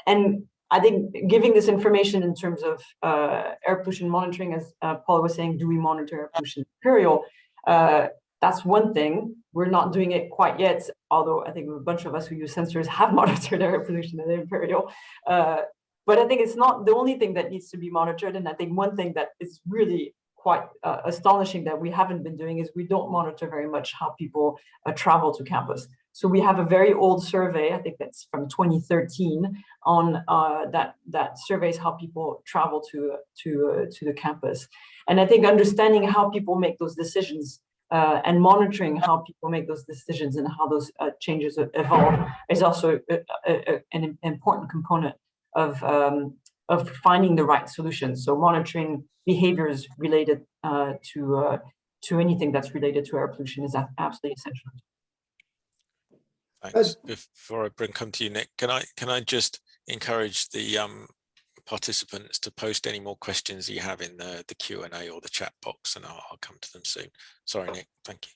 Speaker 2: And I think giving this information in terms of air pollution monitoring, as Paul was saying, do we monitor air pollution at Imperial? That's one thing. We're not doing it quite yet, although I think a bunch of us who use sensors have monitored air pollution at Imperial. But I think it's not the only thing that needs to be monitored. And I think one thing that is really quite astonishing that we haven't been doing is we don't monitor very much how people travel to campus. So we have a very old survey, I think that's from 2013, on that surveys how people travel to the campus. And I think understanding how people make those decisions and monitoring how people make those decisions and how those changes evolve is also an important component of finding the right solutions. So monitoring behaviors related to anything that's related to air pollution is absolutely essential.
Speaker 1: Thanks. Before I come to you, Nick, can I just encourage the participants to post any more questions you have in the Q&A or the chat box, and I'll come to them soon. Sorry, Nick. Thank you.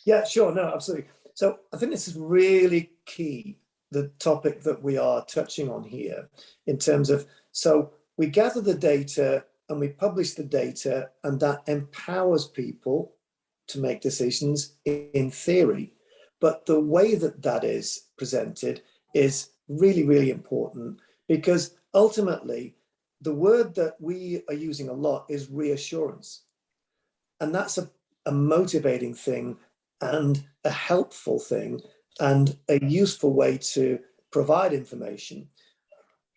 Speaker 3: Yeah, sure. No, absolutely. So I think this is really key, the topic that we are touching on here, in terms of, so we gather the data and we publish the data, and that empowers people to make decisions in theory. But the way that that is presented is really, really important, because ultimately the word that we are using a lot is reassurance. And that's a motivating thing and a helpful thing and a useful way to provide information.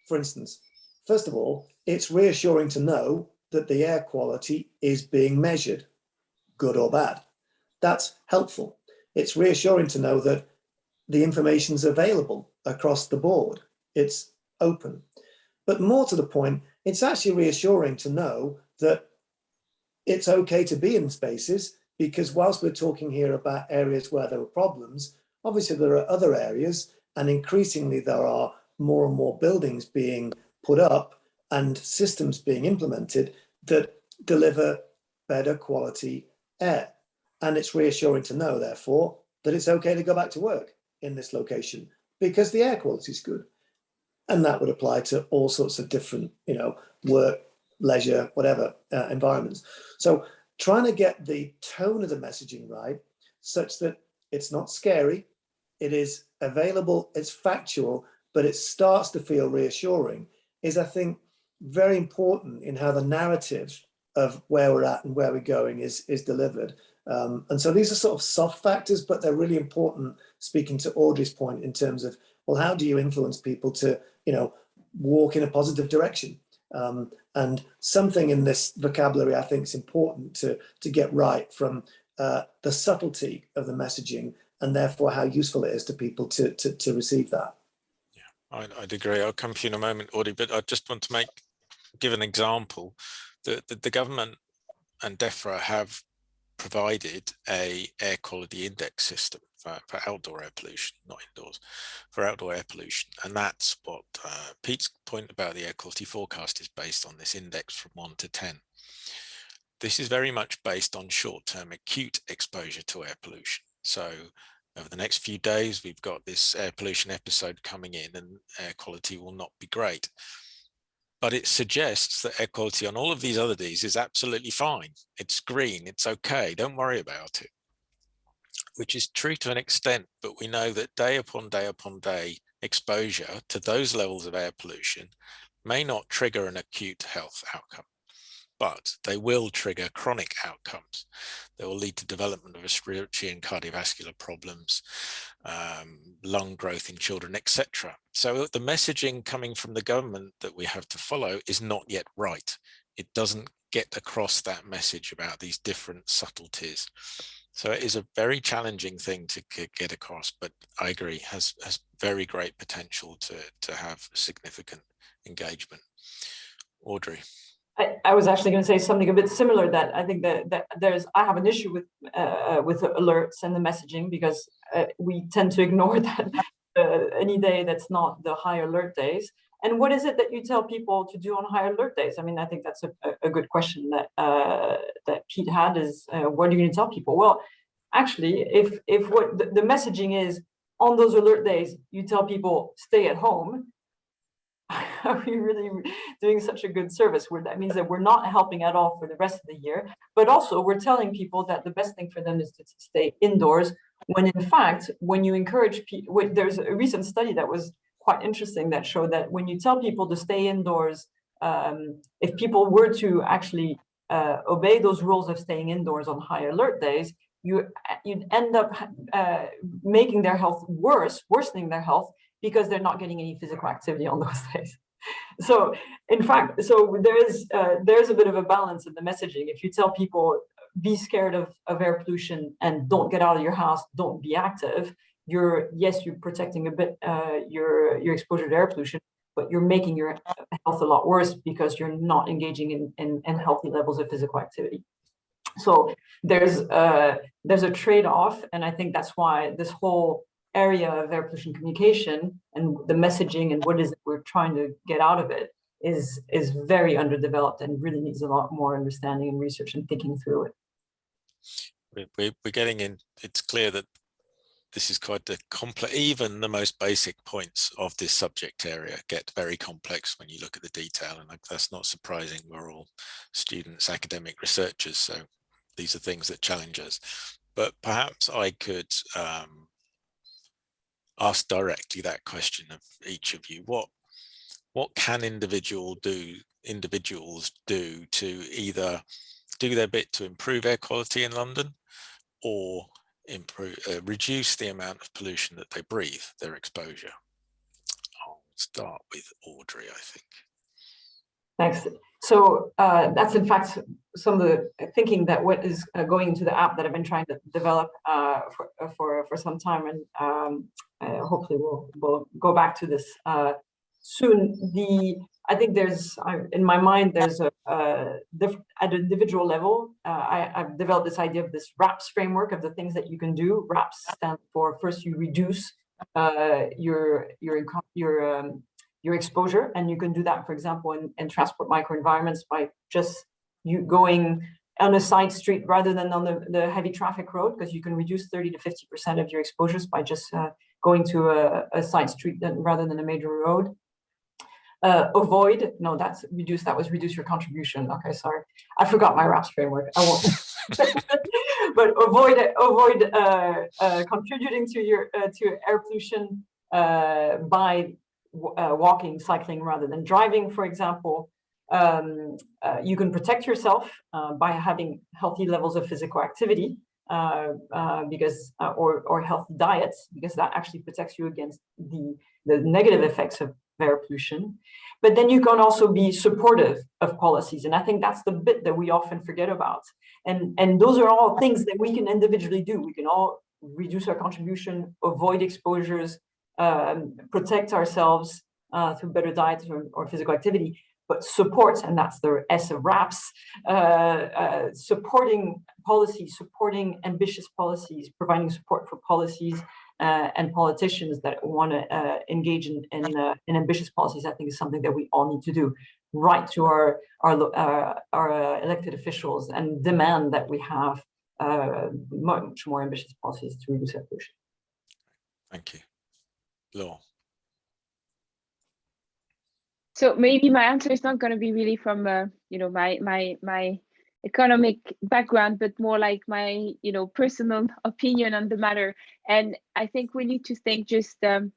Speaker 3: For instance, first of all, it's reassuring to know that the air quality is being measured, good or bad. That's helpful. It's reassuring to know that the information is available across the board. It's open. But more to the point, it's actually reassuring to know that it's okay to be in spaces, because whilst we're talking here about areas where there are problems, obviously there are other areas, and increasingly there are more and more buildings being put up and systems being implemented that deliver better quality air. And it's reassuring to know, therefore, that it's okay to go back to work in this location because the air quality is good. And that would apply to all sorts of different, work, leisure, whatever environments. So trying to get the tone of the messaging right, such that it's not scary, it is available, it's factual, but it starts to feel reassuring, is, I think, very important in how the narrative of where we're at and where we're going is delivered. And so these are sort of soft factors, but they're really important, speaking to Audrey's point in terms of, well, how do you influence people to, walk in a positive direction? And something in this vocabulary, I think, is important to get right, from the subtlety of the messaging, and therefore how useful it is to people to receive that.
Speaker 1: Yeah, I'd agree. I'll come to you in a moment, Audrey, but I just want to give an example. The government and DEFRA have provided a air quality index system for outdoor air pollution, not indoors, for outdoor air pollution. And that's what Pete's point about the air quality forecast is based on, this index from 1 to 10. This is very much based on short-term acute exposure to air pollution. So over the next few days, we've got this air pollution episode coming in, and air quality will not be great. But it suggests that air quality on all of these other days is absolutely fine. It's green, it's okay, don't worry about it. Which is true to an extent, but we know that day upon day upon day exposure to those levels of air pollution may not trigger an acute health outcome, but they will trigger chronic outcomes. They will lead to development of respiratory and cardiovascular problems, lung growth in children, etc. So the messaging coming from the government that we have to follow is not yet right. It doesn't get across that message about these different subtleties. So it is a very challenging thing to get across, but I agree, has very great potential to have significant engagement. Audrey.
Speaker 2: I was actually going to say something a bit similar, that I think that I have an issue with alerts and the messaging, because we tend to ignore that any day that's not the high alert days. And what is it that you tell people to do on high alert days? I mean, I think that's a good question that Pete had, is what are you going to tell people? Well, actually, if what the messaging is on those alert days, you tell people stay at home, are we really doing such a good service? That means that we're not helping at all for the rest of the year, but also we're telling people that the best thing for them is to stay indoors, when in fact, when you encourage people, there's a recent study that was quite interesting that showed that when you tell people to stay indoors, if people were to actually obey those rules of staying indoors on high alert days, you'd end up making their health worsening their health, because they're not getting any physical activity on those days. So in fact, there's a bit of a balance in the messaging. If you tell people be scared of air pollution and don't get out of your house, don't be active, you're protecting a bit your exposure to air pollution, but you're making your health a lot worse because you're not engaging in healthy levels of physical activity. So there's a trade-off, and I think that's why this whole area of air pollution communication and the messaging and what is it we're trying to get out of it is very underdeveloped and really needs a lot more understanding and research and thinking through it.
Speaker 1: We're getting in. It's clear that this is quite a complex. Even the most basic points of this subject area get very complex when you look at the detail, and that's not surprising. We're all students, academic researchers, so these are things that challenge us. But perhaps I could ask directly that question of each of you. What can individuals do to either do their bit to improve air quality in London, or reduce the amount of pollution that they breathe, their exposure? I'll start with Audrey, I think.
Speaker 2: Thanks. So that's in fact some of the thinking that what is going into the app that I've been trying to develop for some time, and hopefully we'll go back to this soon. I think there's, in my mind, there's at an individual level, I've developed this idea of this RAPS framework of the things that you can do. RAPS stands for, first you reduce your exposure, and you can do that, for example, in transport microenvironments by just you going on a side street rather than on the heavy traffic road, because you can reduce 30 to 50% of your exposures by just going to a side street rather than a major road. That was reduce your contribution. Okay, sorry, I forgot my RAPS framework. I won't. But avoid contributing to your air pollution by walking, cycling rather than driving, for example. You can protect yourself by having healthy levels of physical activity, because or healthy diets, because that actually protects you against the negative effects of air pollution. But then you can also be supportive of policies, and I think that's the bit that we often forget about. And those are all things that we can individually do. We can all reduce our contribution, avoid exposures, protect ourselves through better diets or physical activity. But support, and that's the S of RAPS, supporting policies, supporting ambitious policies, providing support for policies and politicians that want to engage in ambitious policies, I think is something that we all need to do. Write to our elected officials and demand that we have much more ambitious policies to reduce air pollution.
Speaker 1: Thank you. Law.
Speaker 4: So maybe my answer is not going to be really from my economic background, but more like my personal opinion on the matter. And I think we need to think just in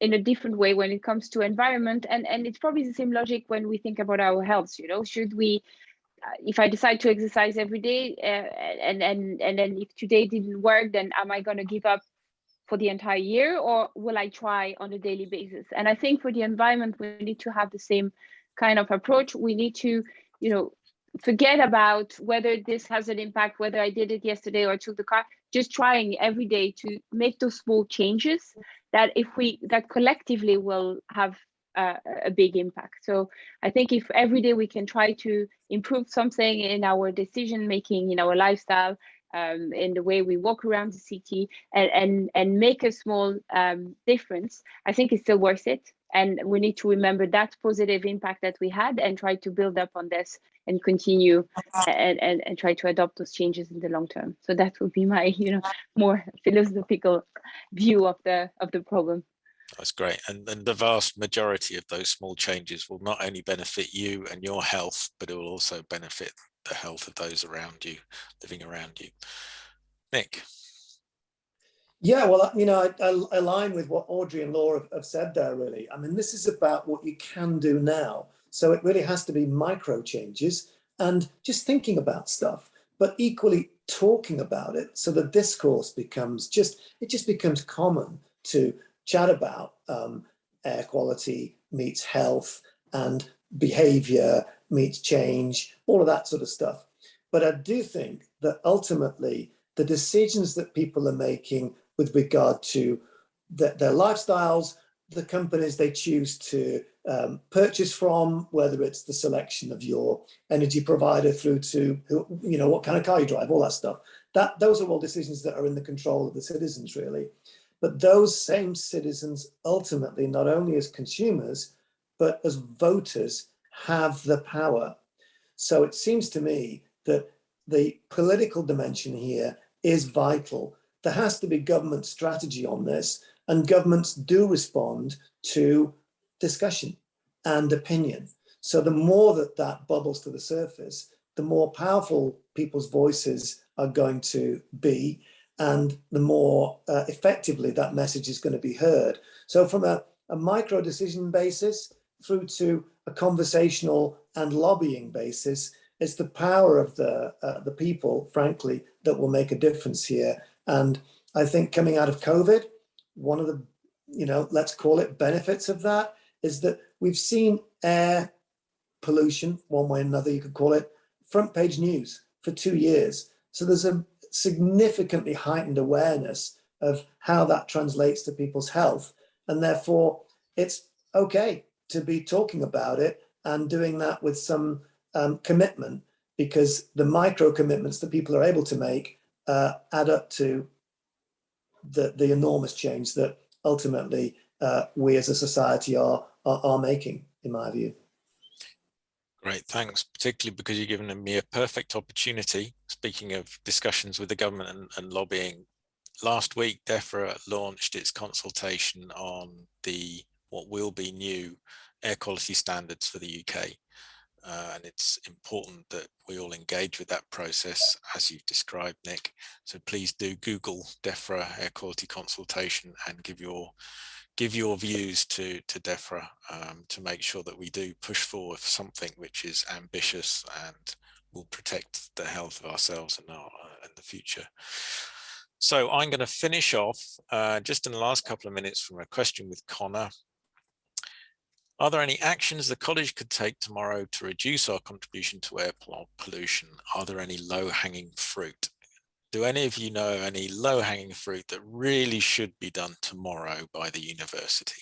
Speaker 4: a different way when it comes to environment, and it's probably the same logic when we think about our health. Should we, if I decide to exercise every day, and then if today didn't work, then am I going to give up for the entire year, or will I try on a daily basis? And I think for the environment, we need to have the same kind of approach. We need to, forget about whether this has an impact, whether I did it yesterday or I took the car, just trying every day to make those small changes that that collectively will have a big impact. So I think if every day we can try to improve something in our decision making, in our lifestyle, in the way we walk around the city, and make a small difference, I think it's still worth it. And we need to remember that positive impact that we had and try to build up on this and continue and try to adopt those changes in the long term. So that would be my more philosophical view of the problem.
Speaker 1: That's great. And the vast majority of those small changes will not only benefit you and your health, but it will also benefit the health of those around you, living around you. Nick.
Speaker 3: Yeah, well, I align with what Audrey and Laura have said there, really. I mean, this is about what you can do now. So it really has to be micro changes and just thinking about stuff, but equally talking about it. So the discourse becomes becomes common to chat about air quality meets health and behaviour meets change, all of that sort of stuff. But I do think that ultimately the decisions that people are making with regard to their lifestyles the companies they choose to purchase from, whether it's the selection of your energy provider through to what kind of car you drive, all that stuff. Those are all decisions that are in the control of the citizens, really. But those same citizens ultimately, not only as consumers, but as voters, have the power. So it seems to me that the political dimension here is vital. There has to be government strategy on this, and governments do respond to discussion and opinion. So the more that bubbles to the surface, the more powerful people's voices are going to be, and the more effectively that message is going to be heard. So from a micro decision basis through to a conversational and lobbying basis, it's the power of the people, frankly, that will make a difference here. And I think coming out of COVID, one of the, let's call it benefits of that is that we've seen air pollution, one way or another, you could call it, front page news for 2 years. So there's a significantly heightened awareness of how that translates to people's health. And therefore, it's okay to be talking about it and doing that with some commitment, because the micro commitments that people are able to make add up to the enormous change that ultimately we as a society are making, in my view.
Speaker 1: Great, thanks, particularly because you've given me a perfect opportunity. Speaking of discussions with the government and lobbying, last week DEFRA launched its consultation on what will be new air quality standards for the UK. And it's important that we all engage with that process, as you've described, Nick. So please do Google DEFRA air quality consultation and give your views to DEFRA to make sure that we do push forward something which is ambitious and will protect the health of ourselves and the future. So I'm going to finish off just in the last couple of minutes from a question with Connor. Are there any actions the college could take tomorrow to reduce our contribution to air pollution? Are there any low-hanging fruit? Do any of you know any low-hanging fruit that really should be done tomorrow by the university?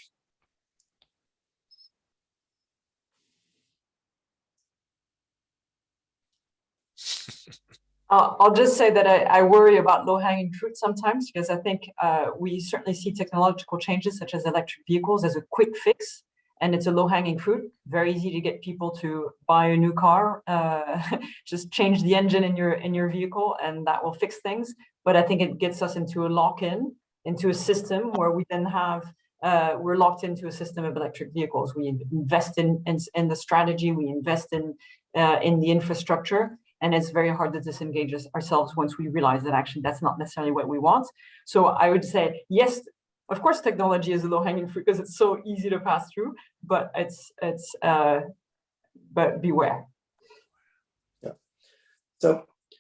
Speaker 2: I'll just say that I worry about low-hanging fruit sometimes, because I think we certainly see technological changes such as electric vehicles as a quick fix, and it's a low-hanging fruit. Very easy to get people to buy a new car, just change the engine in your vehicle, and that will fix things. But I think it gets us into a lock-in, into a system where we then have we're locked into a system of electric vehicles. We invest in the strategy, we invest in the infrastructure. And it's very hard to disengage ourselves once we realize that actually that's not necessarily what we want. So I would say, yes, of course, technology is a low-hanging fruit because it's so easy to pass through, but but beware.
Speaker 3: Yeah.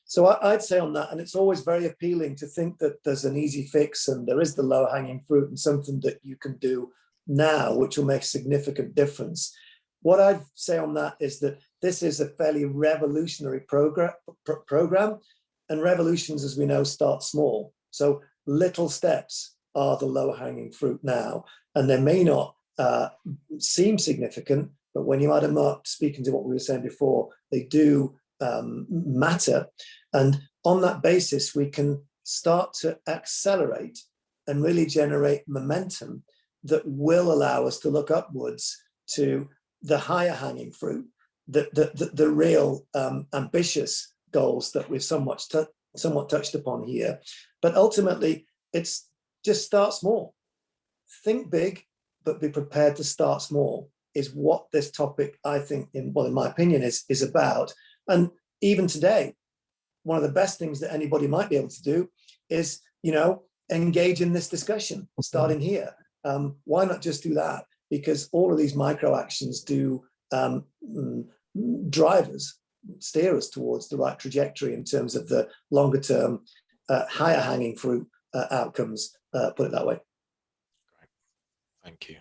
Speaker 3: So I'd say on that, and it's always very appealing to think that there's an easy fix and there is the low-hanging fruit and something that you can do now, which will make a significant difference. What I'd say on that is that this is a fairly revolutionary program, and revolutions, as we know, start small. So little steps are the low-hanging fruit now, and they may not seem significant, but when you add them up, speaking to what we were saying before, they do matter. And on that basis, we can start to accelerate and really generate momentum that will allow us to look upwards to the higher hanging fruit, the real ambitious goals that we've somewhat touched upon here. But ultimately, it's just start small. Think big, but be prepared to start small is what this topic, I think, in my opinion, is about. And even today, one of the best things that anybody might be able to do is, engage in this discussion, starting here. Why not just do that? Because all of these micro actions do drive us, steer us towards the right trajectory in terms of the longer term, higher hanging fruit outcomes, put it that way.
Speaker 1: Thank you.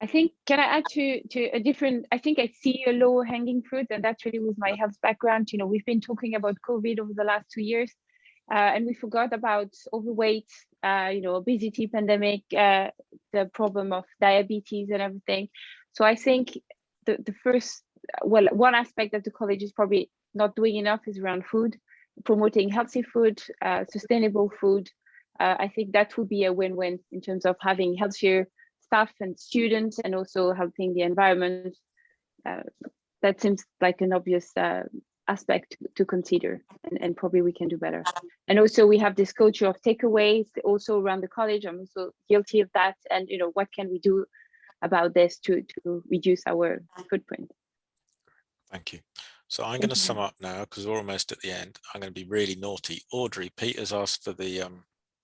Speaker 4: I think, can I add to a different, I think I see a low hanging fruit, and that's really with my health background. We've been talking about COVID over the last 2 years, and we forgot about overweight, obesity pandemic, the problem of diabetes and everything. So I think the first, well, one aspect that the college is probably not doing enough is around food, promoting healthy food, sustainable food. I think that would be a win-win in terms of having healthier staff and students, and also helping the environment. That seems like an obvious aspect to consider, and probably we can do better. And also we have this culture of takeaways also around the college. I'm also guilty of that. And what can we do about this to reduce our footprint?
Speaker 1: Thank you. So I'm going to sum up now because we're almost at the end. I'm going to be really naughty. Audrey, Peter's asked for the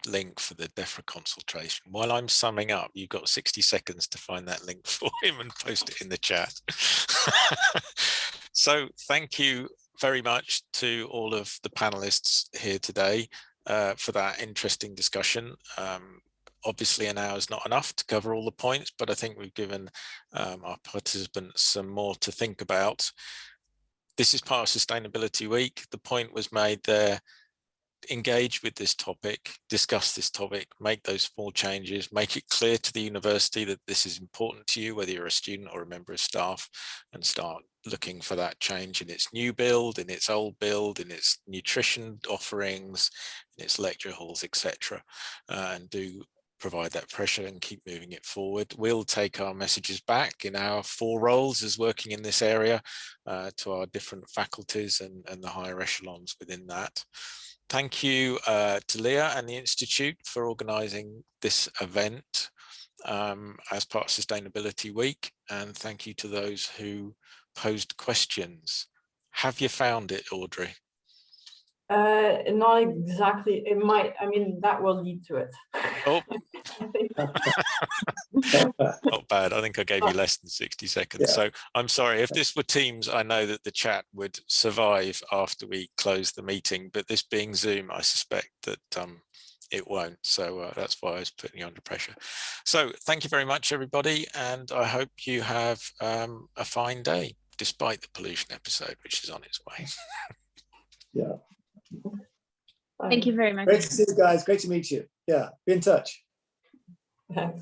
Speaker 1: link for the DEFRA consultation. While I'm summing up, you've got 60 seconds to find that link for him and post it in the chat. So thank you very much to all of the panelists here today for that interesting discussion. Obviously an hour is not enough to cover all the points, but I think we've given our participants some more to think about. This is part of Sustainability Week. The point was made there. Engage with this topic, discuss this topic, make those small changes, make it clear to the university that this is important to you, whether you're a student or a member of staff, and start looking for that change in its new build, in its old build, in its nutrition offerings, in its lecture halls, etc. And do provide that pressure and keep moving it forward. We'll take our messages back in our 4 roles as working in this area to our different faculties and the higher echelons within that. Thank you to Leah and the Institute for organising this event as part of Sustainability Week. And thank you to those who posed questions. Have you found it, Audrey?
Speaker 2: Not exactly. It might, I mean, that will lead to it.
Speaker 1: Oh. Not bad. I think I gave you less than 60 seconds. Yeah. So I'm sorry. If this were Teams, I know that the chat would survive after we close the meeting, but this being Zoom, I suspect that it won't. So that's why I was putting you under pressure. So thank you very much, everybody. And I hope you have a fine day, despite the pollution episode, which is on its way.
Speaker 3: Yeah.
Speaker 4: Thank you very much.
Speaker 3: Great to see you guys. Great to meet you. Yeah, be in touch.
Speaker 2: Thanks.